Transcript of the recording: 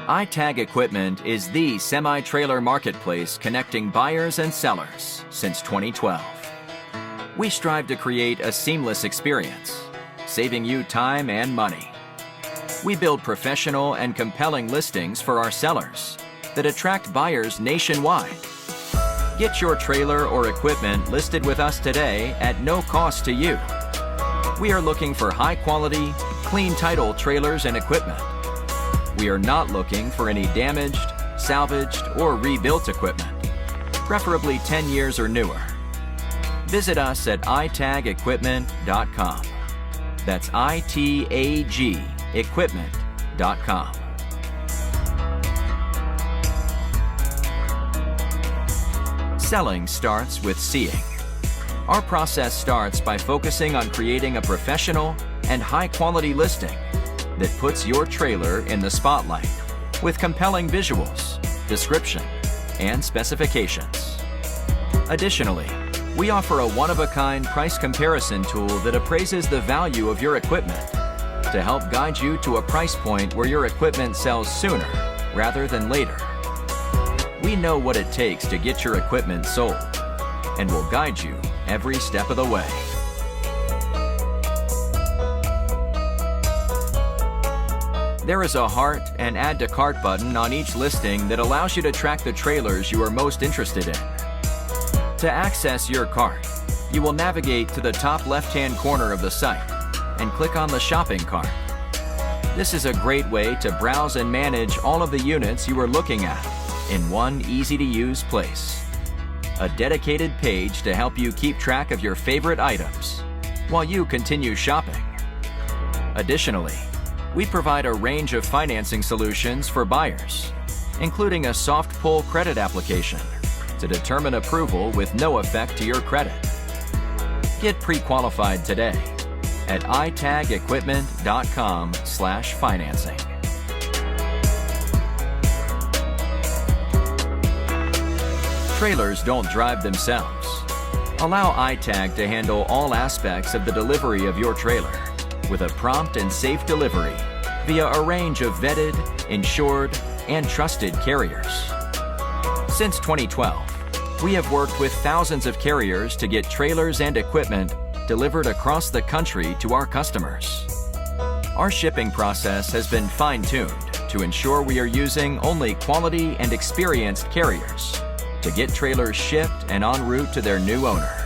iTag Equipment is the semi-trailer marketplace connecting buyers and sellers since 2012. We strive to create a seamless experience, saving you time and money. We build professional and compelling listings for our sellers that attract buyers nationwide. Get your trailer or equipment listed with us today at no cost to you. We are looking for high-quality, clean title trailers and equipment. We are not looking for any damaged, salvaged, or rebuilt equipment, preferably 10 years or newer. Visit us at itagequipment.com. That's ITAG equipment.com. Selling starts with seeing. Our process starts by focusing on creating a professional and high-quality listing that puts your trailer in the spotlight with compelling visuals, description, and specifications. Additionally, we offer a one-of-a-kind price comparison tool that appraises the value of your equipment to help guide you to a price point where your equipment sells sooner rather than later. We know what it takes to get your equipment sold and will guide you every step of the way. There is a heart and add to cart button on each listing that allows you to track the trailers you are most interested in. To access your cart, you will navigate to the top left-hand corner of the site and click on the shopping cart. This is a great way to browse and manage all of the units you are looking at in one easy-to-use place. A dedicated page to help you keep track of your favorite items while you continue shopping. Additionally, we provide a range of financing solutions for buyers, including a soft pull credit application to determine approval with no effect to your credit. Get pre-qualified today at itagequipment.com/financing. Trailers don't drive themselves. Allow iTag to handle all aspects of the delivery of your trailer with a prompt and safe delivery via a range of vetted, insured, and trusted carriers. Since 2012, we have worked with thousands of carriers to get trailers and equipment delivered across the country to our customers. Our shipping process has been fine-tuned to ensure we are using only quality and experienced carriers to get trailers shipped and en route to their new owner.